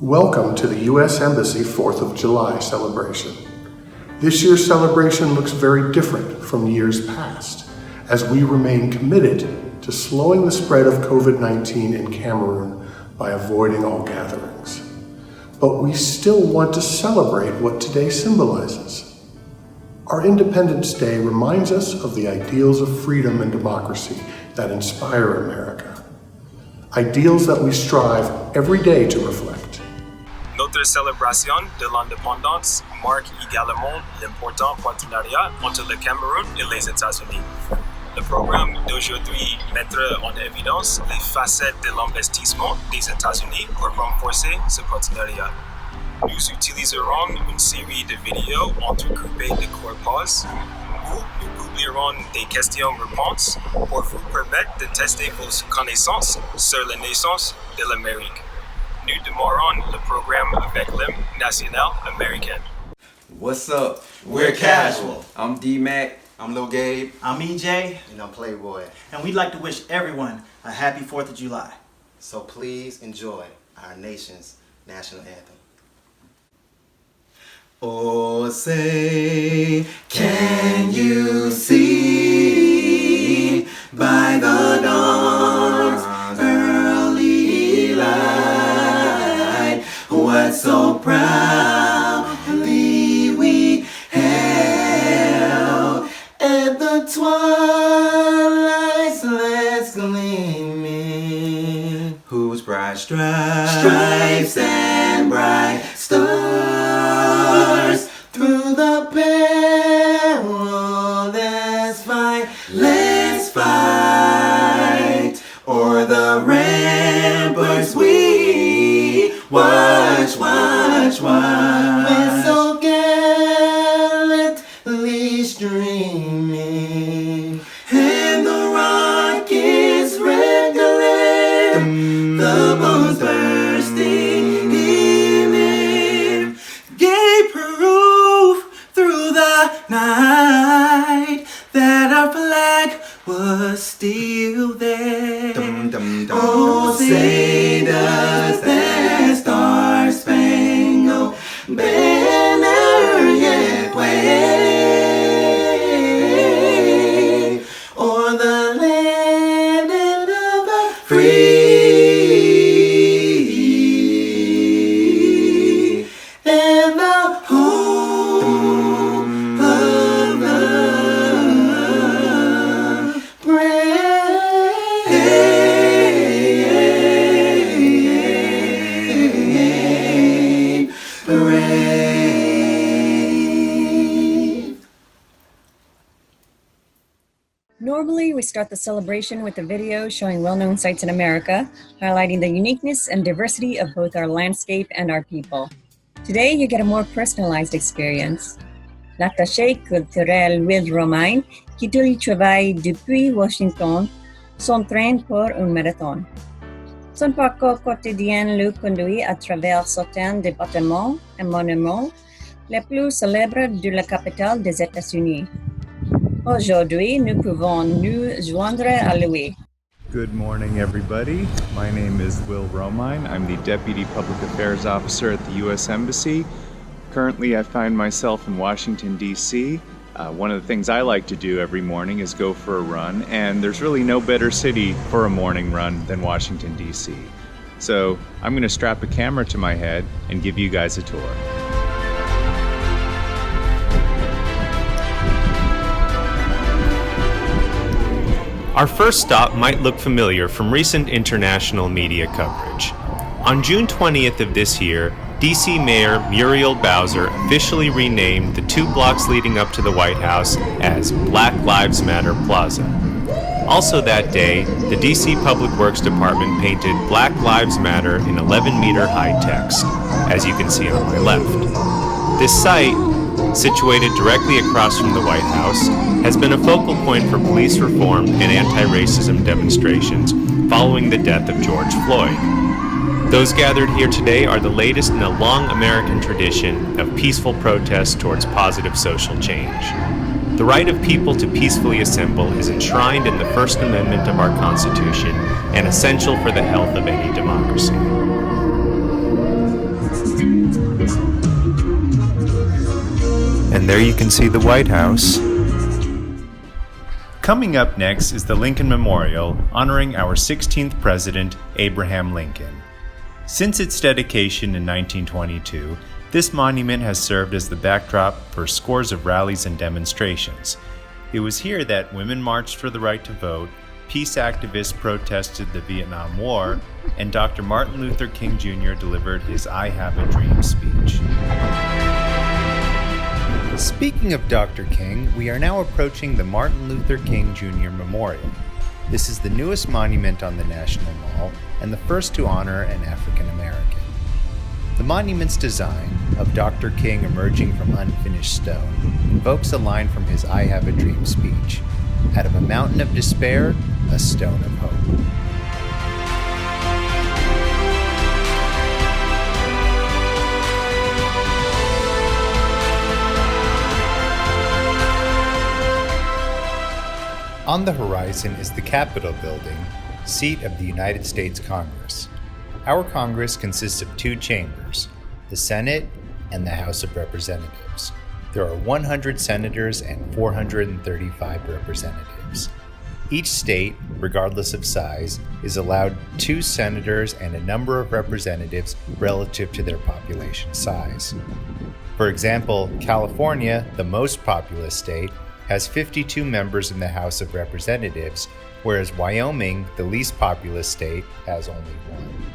Welcome to the U.S. Embassy 4th of July celebration. This year's celebration looks very different from years past, as we remain committed to slowing the spread of COVID-19 in Cameroon by avoiding all gatherings. But we still want to celebrate what today symbolizes. Our Independence Day reminds us of the ideals of freedom and democracy that inspire America. Ideals that we strive every day to reflect. Notre célébration de l'indépendance marque également l'important partenariat entre le Cameroun et les États-Unis. Le programme d'aujourd'hui mettra en évidence les facettes de l'investissement des États-Unis pour renforcer ce partenariat. Nous utiliserons une série de vidéos entrecoupées de courtes pauses où nous publierons des questions-réponses pour vous permettre de tester vos connaissances sur la naissance de l'Amérique. Nous démarrons le programme avec l'hymne national américain. What's up? We're Casual. I'm D-Mac. I'm Lil Gabe. I'm EJ. And I'm Playboy. And we'd like to wish everyone a happy 4th of July. So please enjoy our nation's national anthem. Oh, say, can you see by the dawn's early light what so proudly we held at the twilight's last gleaming, whose bright stripes and bright stars through the perilous fight, let's fight o'er the ramparts we watch, when so gallantly streaming, and the rockets red glare, the bombs bursting in, gave proof through the night that our flag was still there. Oh, say does that star-spangled banner yet wave o'er the land of the free and the home of the brave. Normally, we start the celebration with a video showing well-known sites in America, highlighting the uniqueness and diversity of both our landscape and our people. Today, you get a more personalized experience. L'attaché culturel Will Romain, qui y travaille depuis Washington, s'entraîne pour un marathon. Son parcours quotidien le conduit à travers certains des bâtiments et monuments les plus célèbres de la capitale des États-Unis. Aujourd'hui, nous pouvons nous joindre à lui. Good morning, everybody. My name is Will Romine. I'm the Deputy Public Affairs Officer at the U.S. Embassy. Currently, I find myself in Washington, D.C. One of the things I like to do every morning is go for a run, and there's really no better city for a morning run than Washington, D.C. So I'm going to strap a camera to my head and give you guys a tour. Our first stop might look familiar from recent international media coverage. On June 20th of this year, DC Mayor Muriel Bowser officially renamed the 2 blocks leading up to the White House as Black Lives Matter Plaza. Also that day, the DC Public Works Department painted Black Lives Matter in 11-meter high text, as you can see on my left. This site, situated directly across from the White House, has been a focal point for police reform and anti-racism demonstrations following the death of George Floyd. Those gathered here today are the latest in a long American tradition of peaceful protest towards positive social change. The right of people to peacefully assemble is enshrined in the First Amendment of our Constitution and essential for the health of any democracy. And there you can see the White House. Coming up next is the Lincoln Memorial, honoring our 16th President, Abraham Lincoln. Since its dedication in 1922, this monument has served as the backdrop for scores of rallies and demonstrations. It was here that women marched for the right to vote, peace activists protested the Vietnam War, and Dr. Martin Luther King Jr. delivered his I Have a Dream speech. Speaking of Dr. King, we are now approaching the Martin Luther King Jr. Memorial. This is the newest monument on the National Mall and the first to honor an African American. The monument's design, of Dr. King emerging from unfinished stone, invokes a line from his I Have a Dream speech. Out of a mountain of despair, a stone of hope. On the horizon is the Capitol building, seat of the United States Congress. Our Congress consists of two chambers, the Senate and the House of Representatives. There are 100 senators and 435 representatives. Each state, regardless of size, is allowed 2 senators and a number of representatives relative to their population size. For example, California, the most populous state, has 52 members in the House of Representatives, whereas Wyoming, the least populous state, has only 1.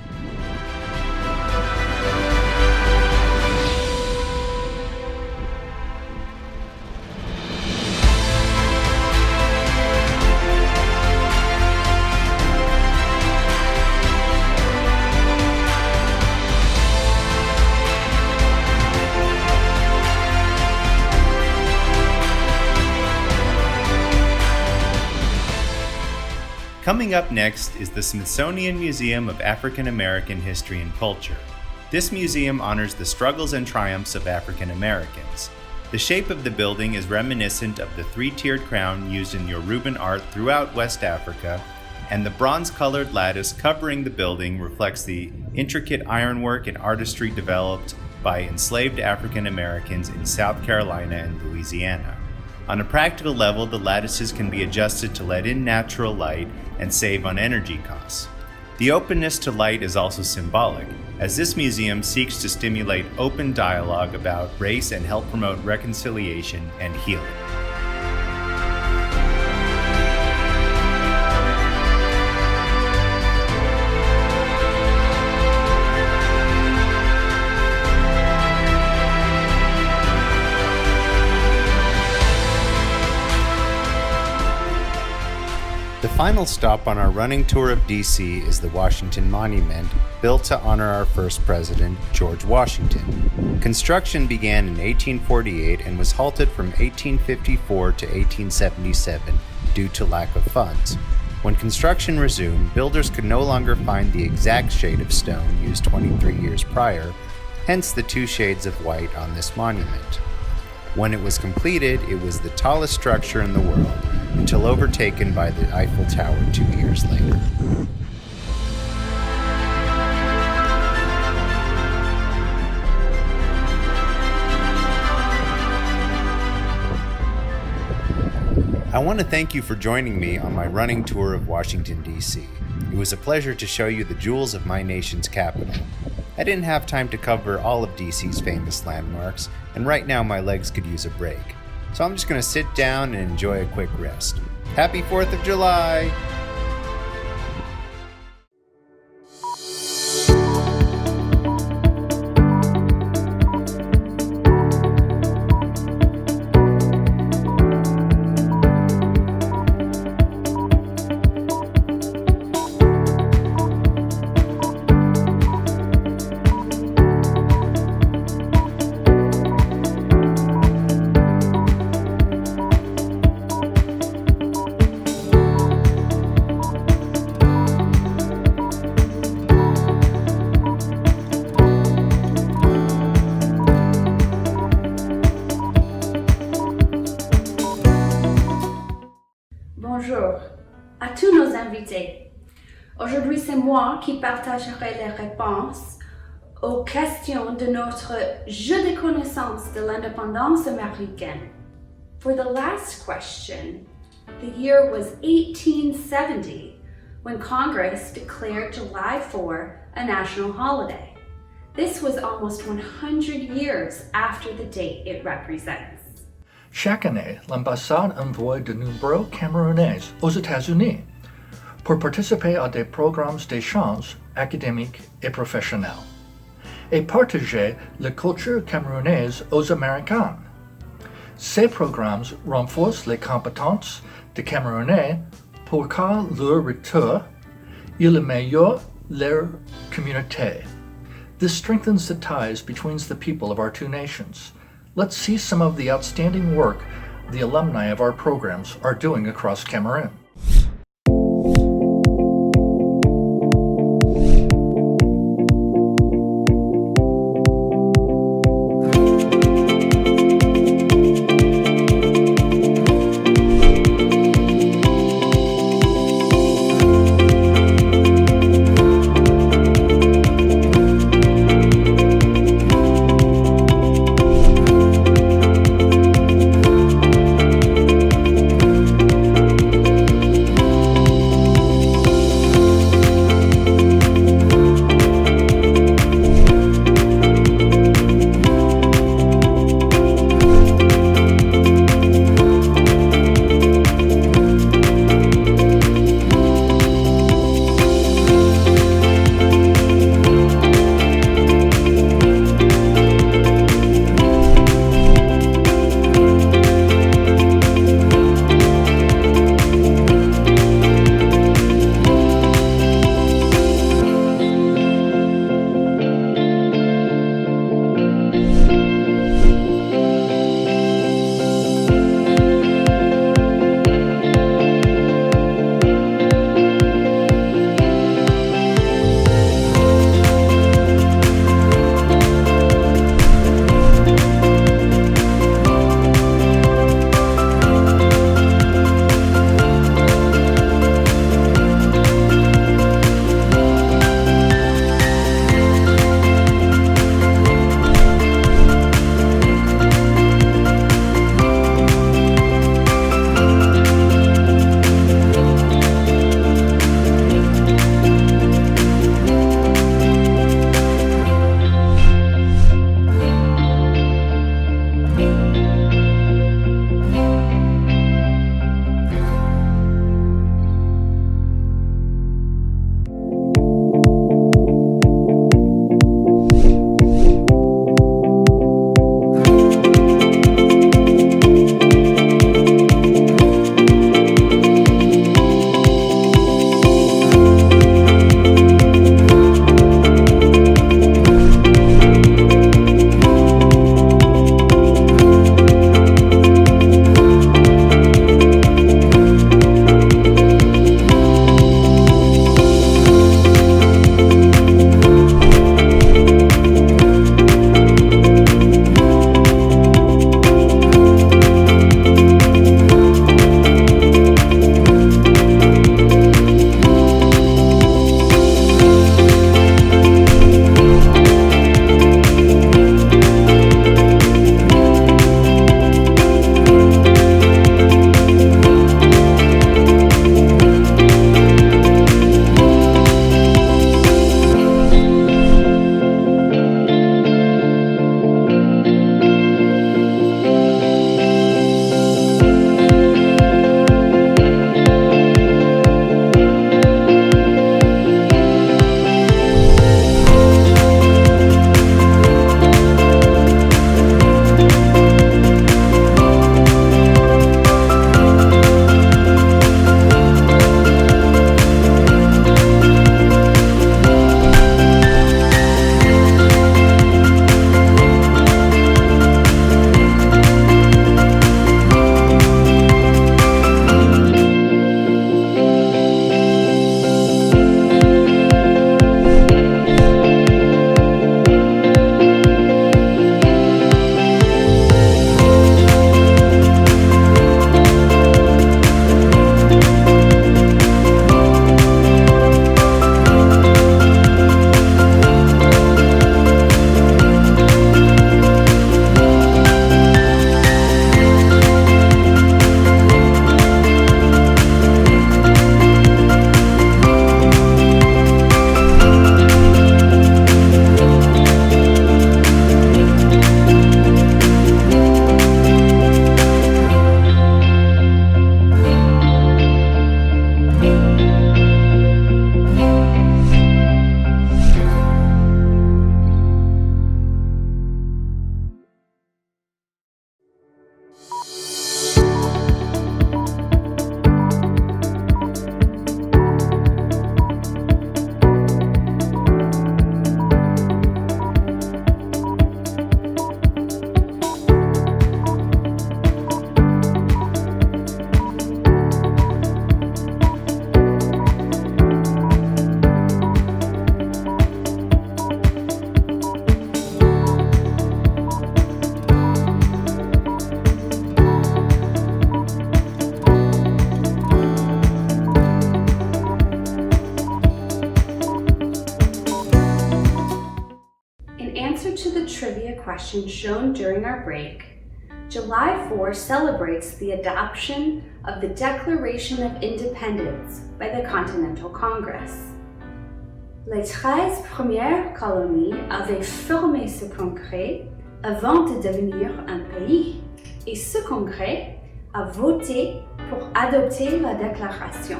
Coming up next is the Smithsonian Museum of African American History and Culture. This museum honors the struggles and triumphs of African Americans. The shape of the building is reminiscent of the 3-tiered crown used in Yoruban art throughout West Africa, and the bronze-colored lattice covering the building reflects the intricate ironwork and artistry developed by enslaved African Americans in South Carolina and Louisiana. On a practical level, the lattices can be adjusted to let in natural light and save on energy costs. The openness to light is also symbolic, as this museum seeks to stimulate open dialogue about race and help promote reconciliation and healing. The final stop on our running tour of DC is the Washington Monument, built to honor our first president, George Washington. Construction began in 1848 and was halted from 1854 to 1877 due to lack of funds. When construction resumed, builders could no longer find the exact shade of stone used 23 years prior, hence the 2 shades of white on this monument. When it was completed, it was the tallest structure in the world, until overtaken by the Eiffel Tower 2 years later. I want to thank you for joining me on my running tour of Washington, D.C. It was a pleasure to show you the jewels of my nation's capital. I didn't have time to cover all of DC's famous landmarks, and right now my legs could use a break. So I'm just going to sit down and enjoy a quick rest. Happy 4th of July! Bonjour à tous nos invités. Aujourd'hui, c'est moi qui partagerai les réponses aux questions de notre jeu de connaissance de l'indépendance américaine. For the last question, the year was 1870 when Congress declared July 4 a national holiday. This was almost 100 years after the date it represents. Chaque année, l'ambassade envoie de nombreux Camerounais aux États-Unis pour participer à des programmes d'échange académiques et professionnels et partager la culture camerounaise aux Américains. Ces programmes renforcent les compétences des Camerounais pour qu'à leur retour, ils améliorent leur communauté. This strengthens the ties between the people of our two nations. Let's see some of the outstanding work the alumni of our programs are doing across Cameroon. answer to the trivia question shown during our break, July 4 celebrates the adoption of the Declaration of Independence by the Continental Congress. Les 13 premières colonies avaient formé ce congrès avant de devenir un pays, et ce congrès a voté pour adopter la déclaration.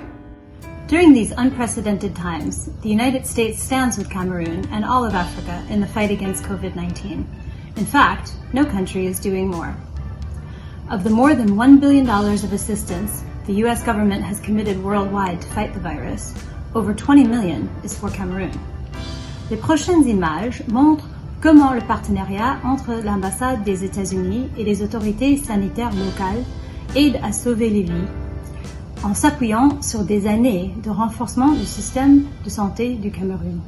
During these unprecedented times, the United States stands with Cameroon and all of Africa in the fight against COVID-19. In fact, no country is doing more. Of the more than $1 billion of assistance the U.S. government has committed worldwide to fight the virus, over 20 million is for Cameroon. Les prochaines images montrent comment le partenariat entre l'ambassade des États-Unis et les autorités sanitaires locales aide à sauver les vies, en s'appuyant sur des années de renforcement du système de santé du Cameroun.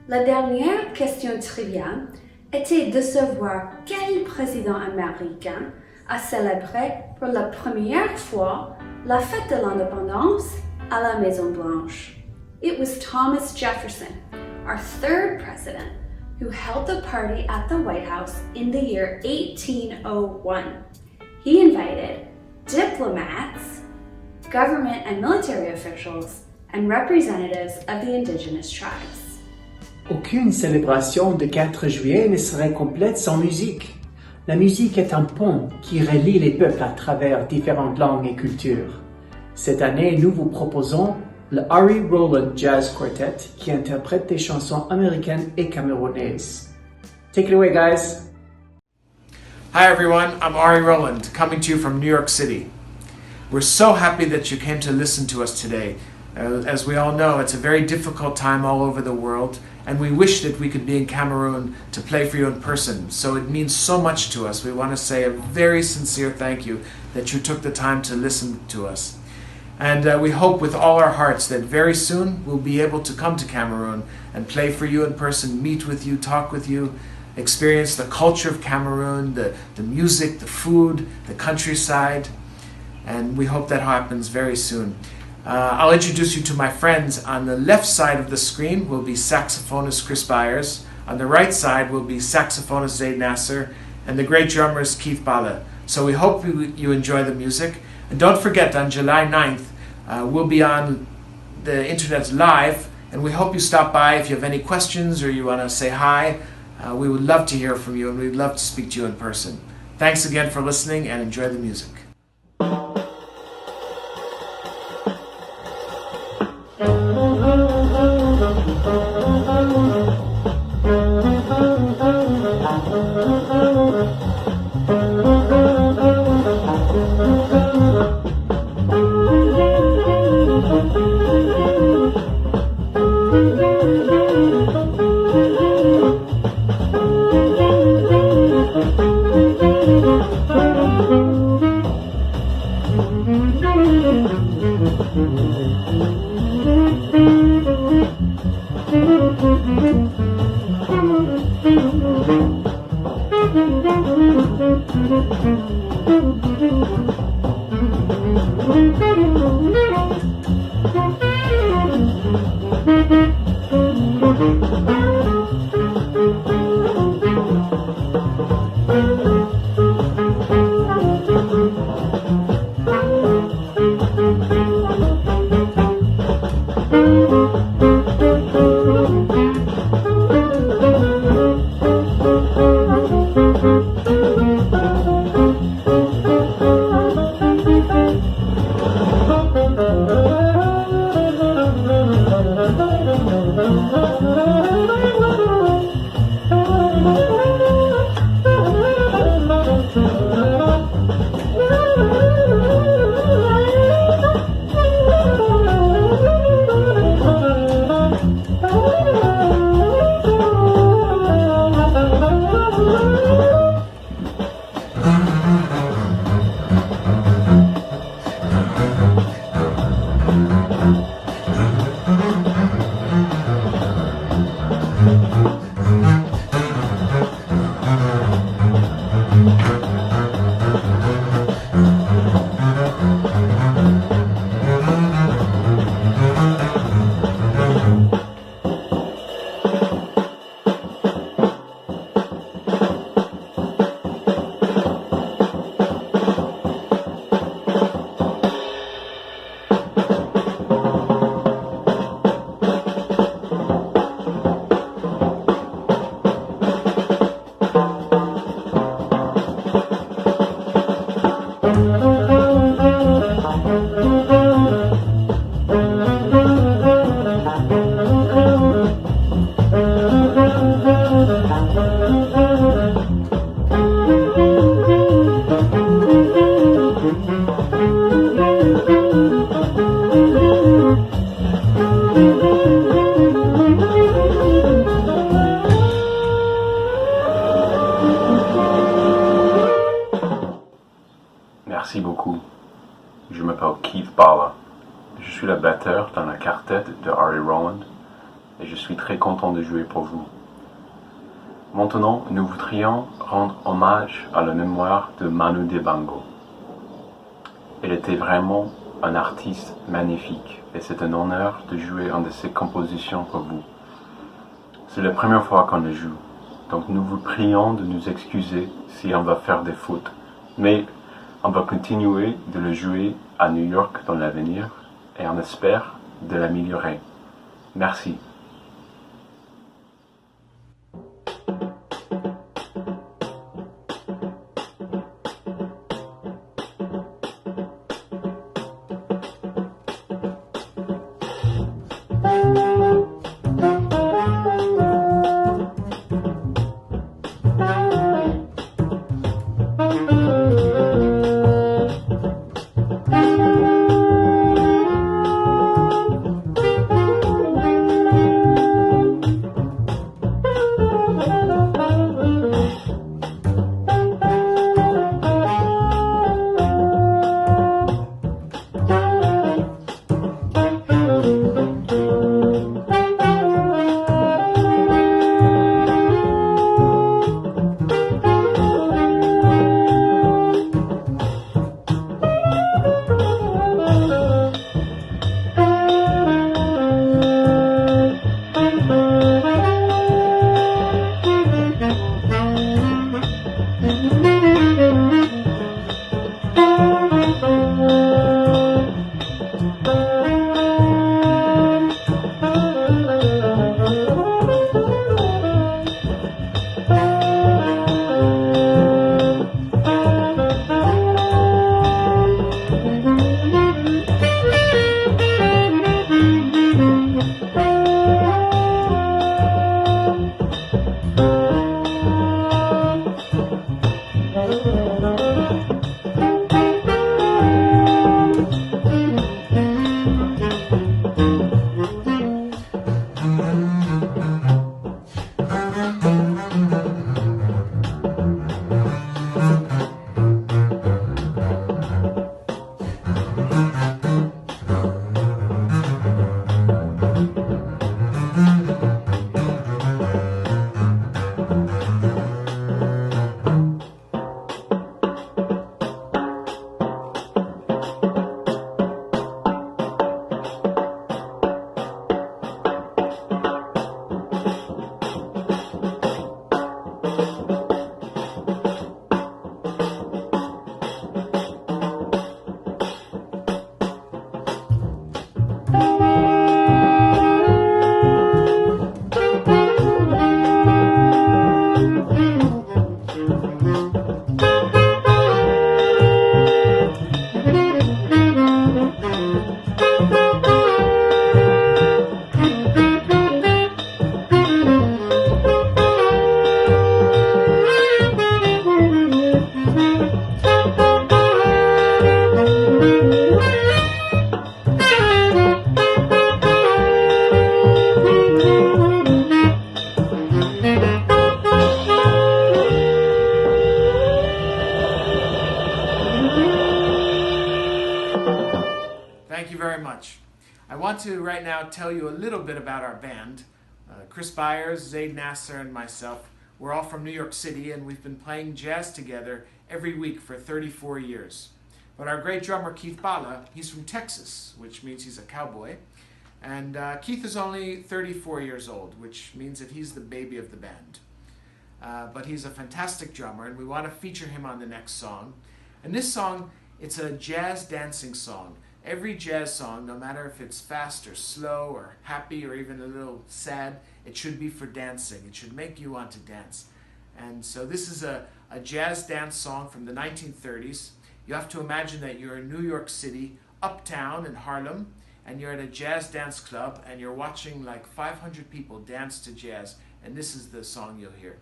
La dernière question trivia était de savoir quel président américain a célébré pour la première fois la fête de l'indépendance à la Maison Blanche. It was Thomas Jefferson, our third president, who held the party at the White House in the year 1801. He invited diplomats, government and military officials, and representatives of the indigenous tribes. Aucune célébration du 4 juillet ne serait complète sans musique. La musique est un pont qui relie les peuples à travers différentes langues et cultures. Cette année, nous vous proposons le Ari Rowland Jazz Quartet qui interprète des chansons américaines et camerounaises. Take it away, guys. Hi everyone, I'm Ari Rowland, coming to you from New York City. We're so happy that you came to listen to us today. As we all know, it's a very difficult time all over the world, and we wish that we could be in Cameroon to play for you in person. So it means so much to us. We want to say a very sincere thank you that you took the time to listen to us. And we hope with all our hearts that very soon we'll be able to come to Cameroon and play for you in person, meet with you, talk with you, experience the culture of Cameroon, the music, the food, the countryside. And we hope that happens very soon. I'll introduce you to my friends. On the left side of the screen will be saxophonist Chris Byers. On the right side will be saxophonist Zaid Nasser and the great drummers Keith Bala. So we hope you enjoy the music. And don't forget, on July 9th, we'll be on the internet live, and we hope you stop by if you have any questions or you want to say hi. We would love to hear from you, and we'd love to speak to you in person. Thanks again for listening, and enjoy the music. Merci beaucoup. Je m'appelle Keith Bala. Je suis le batteur dans la quartet de Ari Rowland. et je suis très content de jouer pour vous. Maintenant, nous voudrions rendre hommage à la mémoire de Manu Dibango. Il était vraiment un artiste magnifique et c'est un honneur de jouer une de ses compositions pour vous. C'est la première fois qu'on le joue, donc nous vous prions de nous excuser si on va faire des fautes, mais on va continuer de le jouer à New York dans l'avenir et on espère de l'améliorer. Merci. Right now tell you a little bit about our band. Chris Byers, Zaid Nasser, and myself, we're all from New York City and we've been playing jazz together every week for 34 years. But our great drummer Keith Bala, he's from Texas, which means he's a cowboy. And Keith is only 34 years old, which means that he's the baby of the band. But he's a fantastic drummer and we want to feature him on the next song. And this song, it's a jazz dancing song. Every jazz song, no matter if it's fast or slow or happy or even a little sad, it should be for dancing. It should make you want to dance. And so this is a jazz dance song from the 1930s. You have to imagine that you're in New York City, uptown in Harlem, and you're at a jazz dance club and you're watching like 500 people dance to jazz. And this is the song you'll hear.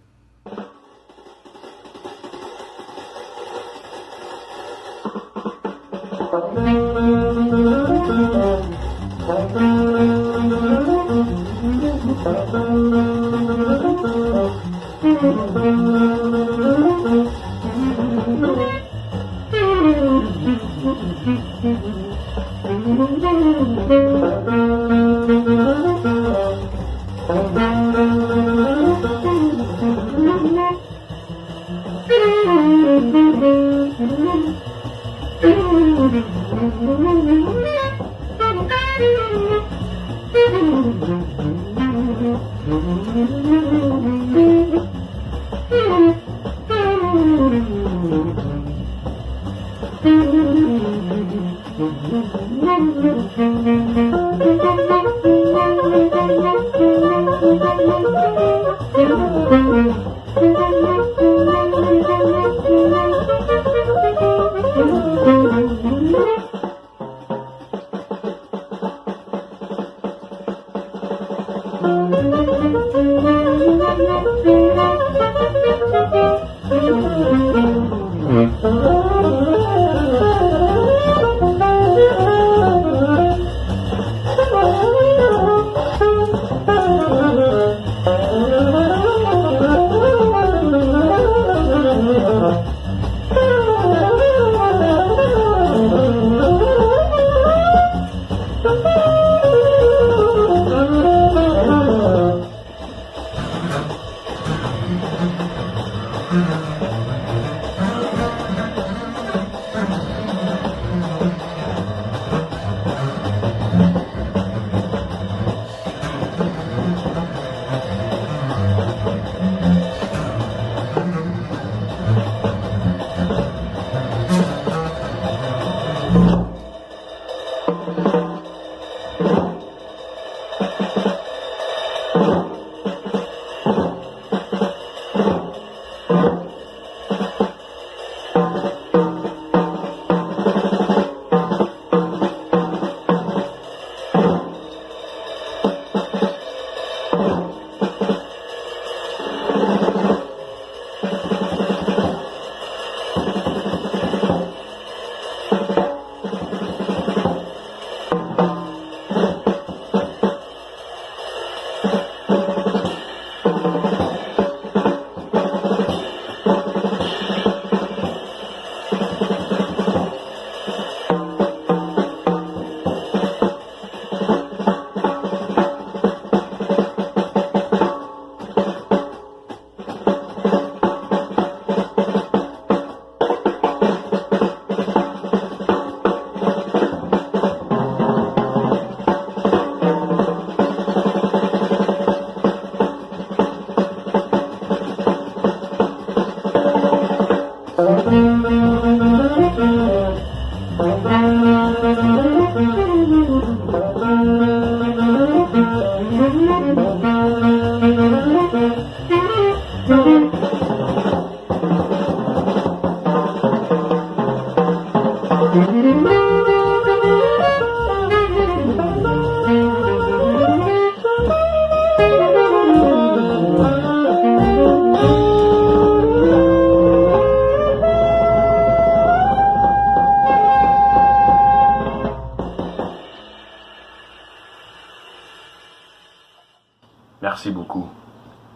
Merci beaucoup.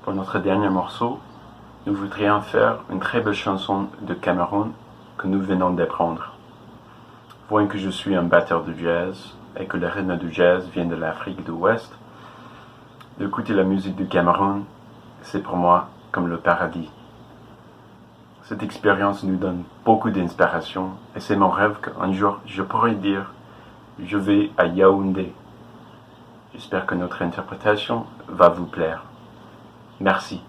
Pour notre dernier morceau, nous voudrions faire une très belle chanson de Cameroun que nous venons d'apprendre. Voyant que je suis un batteur de jazz et que le rythme du jazz vient de l'Afrique de l'Ouest, d'écouter la musique du Cameroun, c'est pour moi comme le paradis. Cette expérience nous donne beaucoup d'inspiration et c'est mon rêve qu'un jour je pourrais dire « Je vais à Yaoundé ». J'espère que notre interprétation va vous plaire. Merci.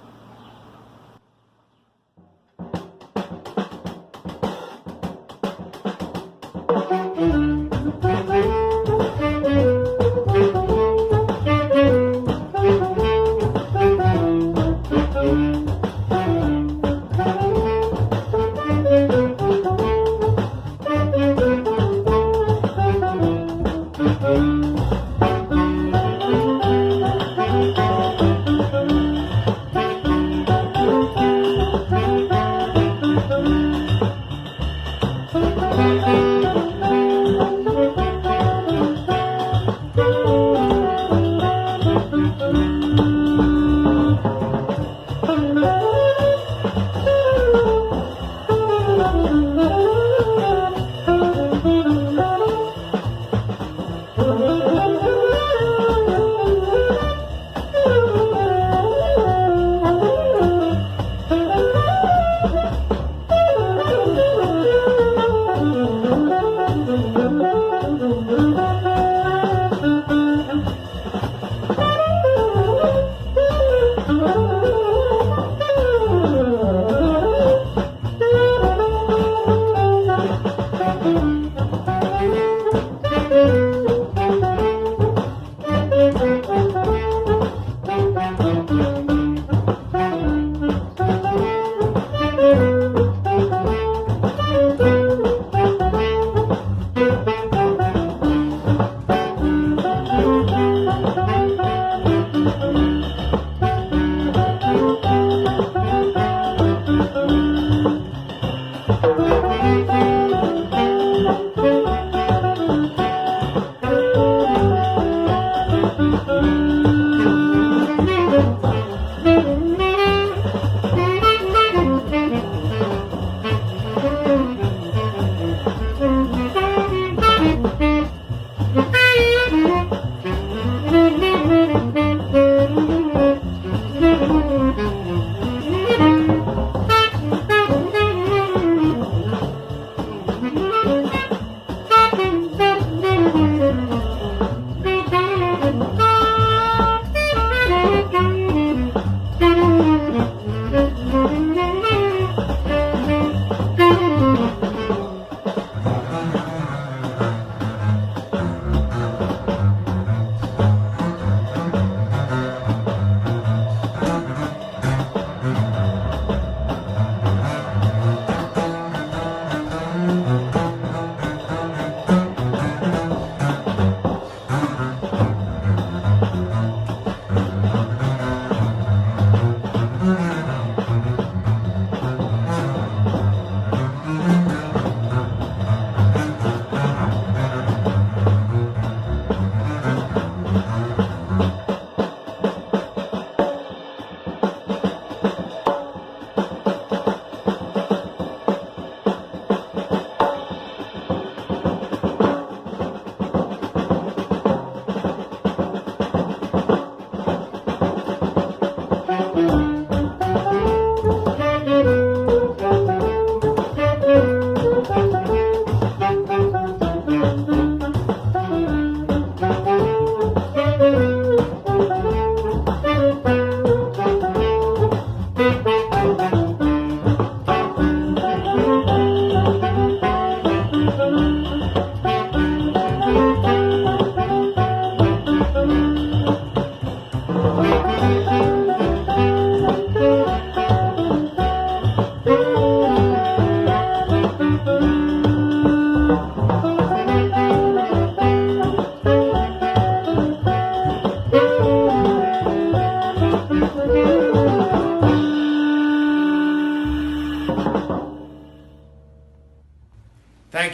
Thank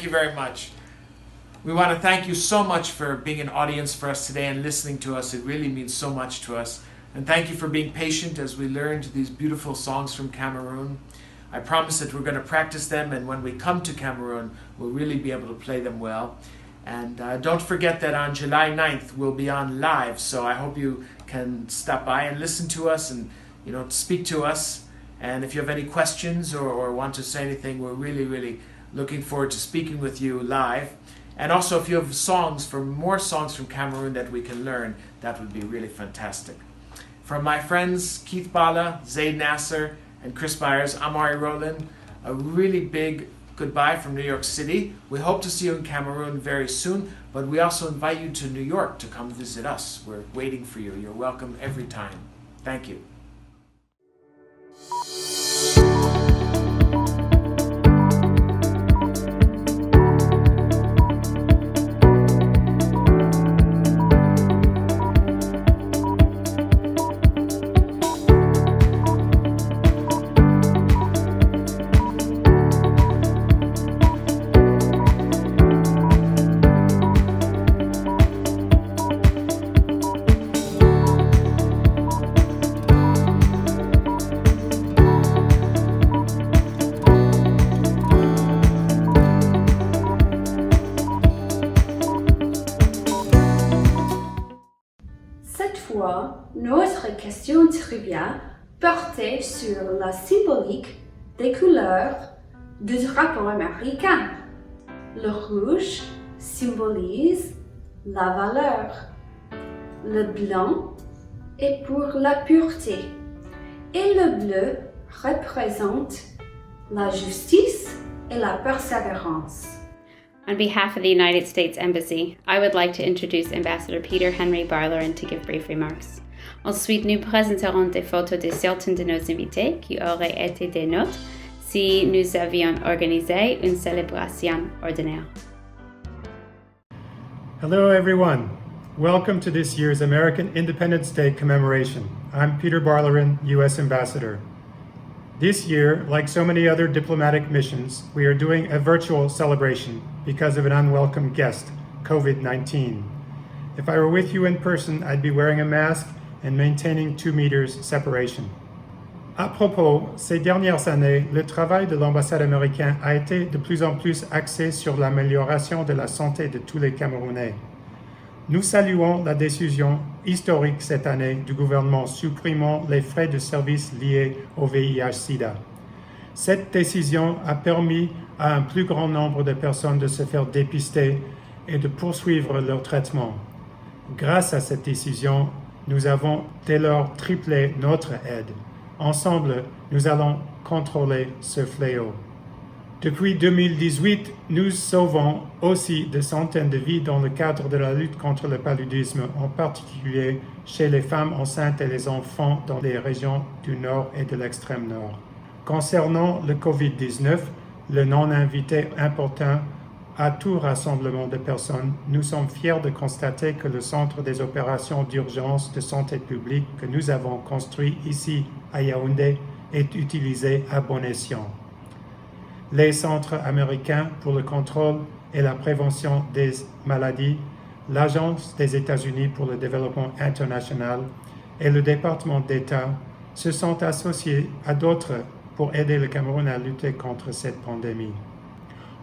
you very much. We want to thank you so much for being an audience for us today and listening to us. It really means so much to us. And thank you for being patient as we learned these beautiful songs from Cameroon. I promise that we're going to practice them, and when we come to Cameroon, we'll really be able to play them well. And don't forget that on July 9th, we'll be on live, so I hope you can stop by and listen to us and speak to us. And if you have any questions or want to say anything, we're really looking forward to speaking with you live. And also, if you have more songs from Cameroon that we can learn, that would be really fantastic. From my friends Keith Bala, Zaid Nasser, and Chris Byers, I'm Ari Rowland. A really big goodbye from New York City. We hope to see you in Cameroon very soon, but we also invite you to New York to come visit us. We're waiting for you. You're welcome every time. Thank you. Notre question trivia portait sur la symbolique des couleurs du drapeau américain. Le rouge symbolise la valeur. Le blanc est pour la pureté. Et le bleu représente la justice et la persévérance. On behalf of the United States Embassy, I would like to introduce Ambassador Peter Henry Barlerin to give brief remarks. Ensuite, nous présenterons des photos de certains de nos invités qui auraient été des nôtres si nous avions organisé une célébration ordinaire. Hello everyone. Welcome to this year's American Independence Day commemoration. I'm Peter Barlerin, U.S. Ambassador. This year, like so many other diplomatic missions, we are doing a virtual celebration because of an unwelcome guest, COVID-19. If I were with you in person, I'd be wearing a mask and maintaining 2 meters separation. À propos, ces dernières années, le travail de l'ambassade américaine a été de plus en plus axé sur l'amélioration de la santé de tous les Camerounais. Nous saluons la décision historique cette année du gouvernement supprimant les frais de service liés au VIH-Sida. Cette décision a permis à un plus grand nombre de personnes de se faire dépister et de poursuivre leur traitement. Grâce à cette décision, nous avons dès lors triplé notre aide. Ensemble, nous allons contrôler ce fléau. Depuis 2018, nous sauvons aussi des centaines de vies dans le cadre de la lutte contre le paludisme, en particulier chez les femmes enceintes et les enfants dans les régions du Nord et de l'extrême Nord. Concernant le COVID-19, le non-invité important à tout rassemblement de personnes, nous sommes fiers de constater que le Centre des opérations d'urgence de santé publique que nous avons construit ici à Yaoundé est utilisé à bon escient. Les centres américains pour le contrôle et la prévention des maladies, l'Agence des États-Unis pour le développement international et le département d'État se sont associés à d'autres pour aider le Cameroun à lutter contre cette pandémie.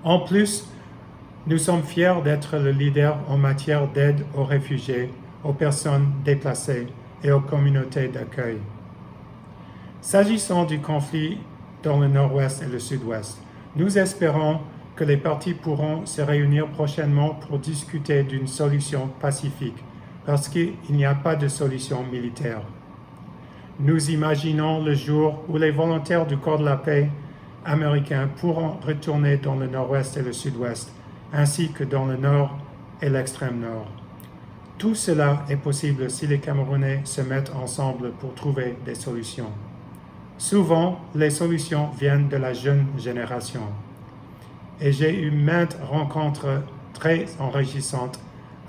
En plus, nous sommes fiers d'être le leader en matière d'aide aux réfugiés, aux personnes déplacées et aux communautés d'accueil. S'agissant du conflit dans le nord-ouest et le sud-ouest, nous espérons que les parties pourront se réunir prochainement pour discuter d'une solution pacifique, parce qu'il n'y a pas de solution militaire. Nous imaginons le jour où les volontaires du corps de la paix américains pourront retourner dans le nord-ouest et le sud-ouest, ainsi que dans le nord et l'extrême nord. Tout cela est possible si les Camerounais se mettent ensemble pour trouver des solutions. Souvent, les solutions viennent de la jeune génération. Et j'ai eu maintes rencontres très enrichissantes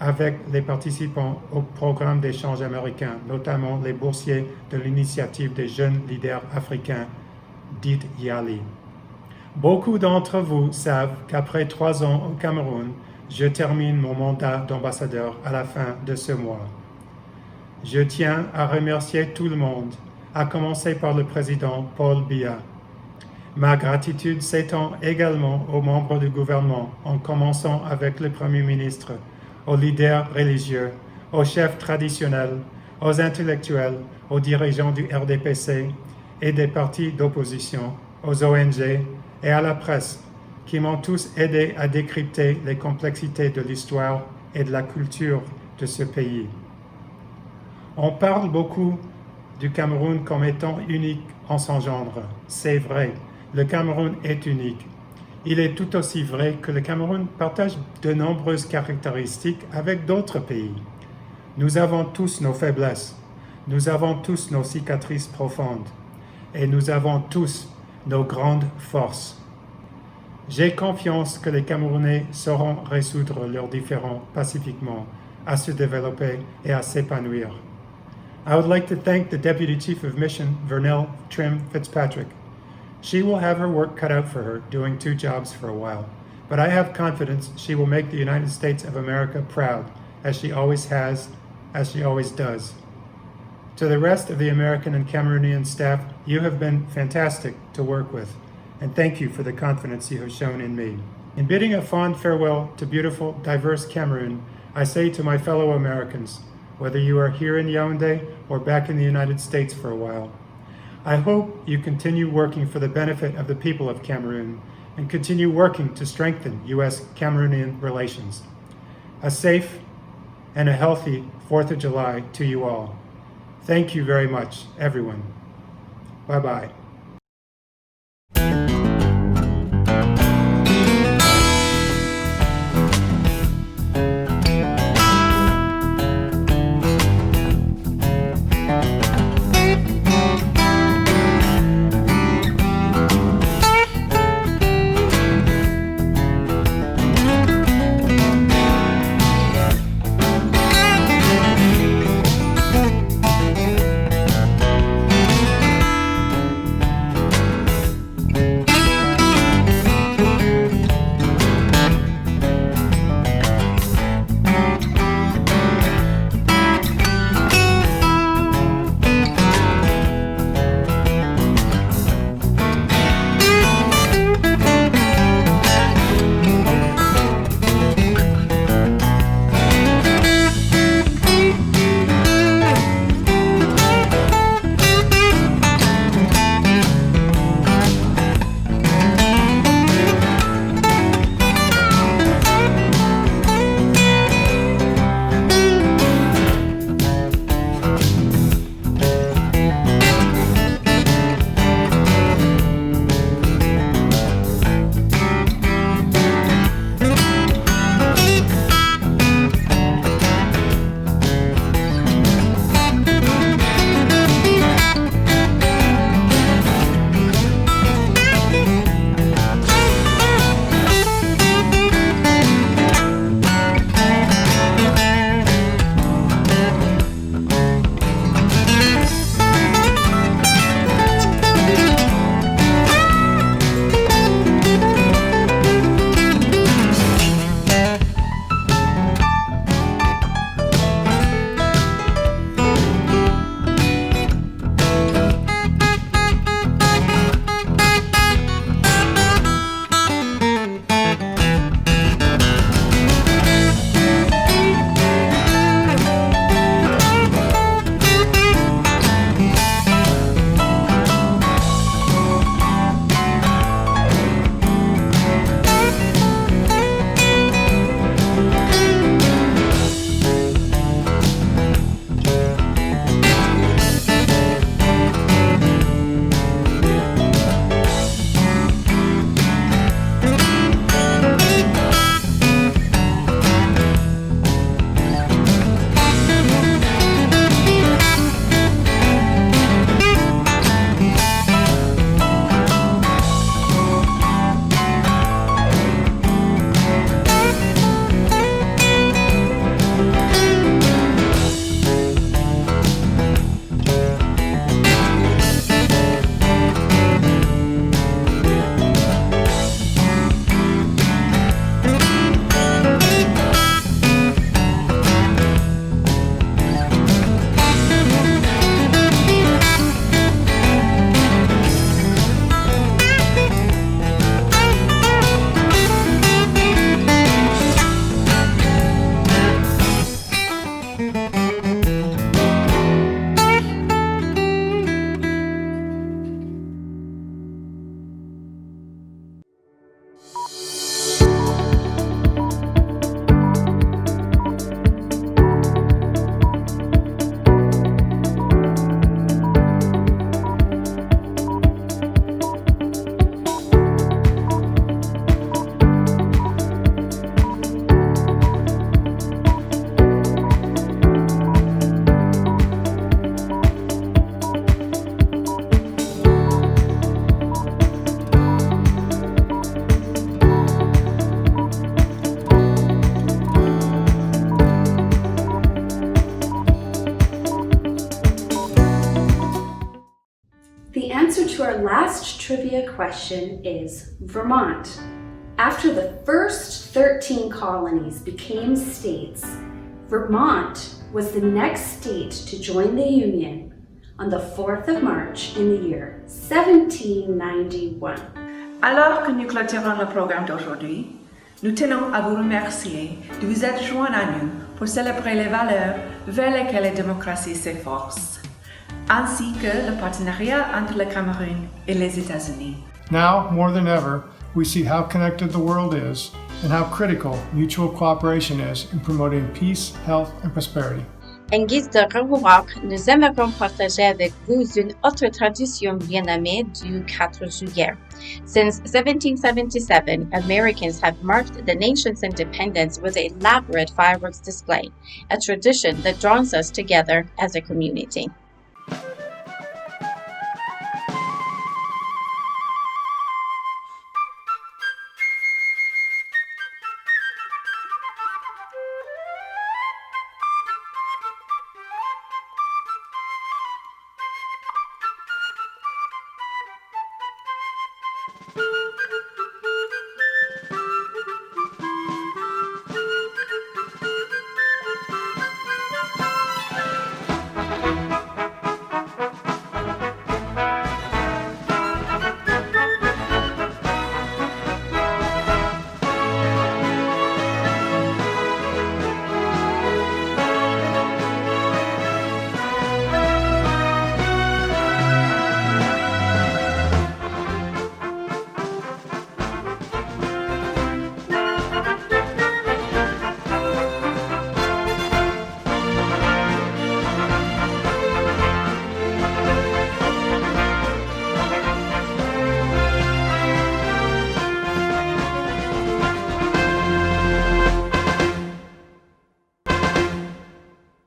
avec les participants au programme d'échange américain, notamment les boursiers de l'initiative des jeunes leaders africains, dite YALI. Beaucoup d'entre vous savent qu'après 3 ans au Cameroun, je termine mon mandat d'ambassadeur à la fin de ce mois. Je tiens à remercier tout le monde, à commencer par le président Paul Biya. Ma gratitude s'étend également aux membres du gouvernement, en commençant avec le Premier ministre, aux leaders religieux, aux chefs traditionnels, aux intellectuels, aux dirigeants du RDPC et des partis d'opposition, aux ONG et à la presse, qui m'ont tous aidé à décrypter les complexités de l'histoire et de la culture de ce pays. On parle beaucoup du Cameroun comme étant unique en son genre. C'est vrai, le Cameroun est unique. Il est tout aussi vrai que le Cameroun partage de nombreuses caractéristiques avec d'autres pays. Nous avons tous nos faiblesses, nous avons tous nos cicatrices profondes, et nous avons tous nos grandes forces. J'ai confiance que les Camerounais sauront résoudre leurs différends pacifiquement, à se développer et à s'épanouir. I would like to thank the Deputy Chief of Mission, Vernell Trim Fitzpatrick. She will have her work cut out for her, doing 2 jobs for a while, but I have confidence she will make the United States of America proud, as she always has, as she always does. To the rest of the American and Cameroonian staff, you have been fantastic to work with, and thank you for the confidence you have shown in me. In bidding a fond farewell to beautiful, diverse Cameroon, I say to my fellow Americans, whether you are here in Yaoundé or back in the United States for a while, I hope you continue working for the benefit of the people of Cameroon and continue working to strengthen U.S.-Cameroonian relations. A safe and a healthy 4th of July to you all. Thank you very much, everyone. Bye-bye. answer to our last trivia question is Vermont. After the first 13 colonies became states, Vermont was the next state to join the Union on the 4th of March in the year 1791. Alors que nous clôturons le programme d'aujourd'hui, nous tenons à vous remercier de vous être joints à nous pour célébrer les valeurs vers lesquelles la démocratie s'efforce, ainsi que le partenariat entre le Cameroun et les États-Unis. Now, more than ever, we see how connected the world is and how critical mutual cooperation is in promoting peace, health, and prosperity. En guise de remarque, nous aimerions partager avec vous une autre tradition bien aimée du 4 juillet. Since 1777, Americans have marked the nation's independence with an elaborate fireworks display, a tradition that draws us together as a community.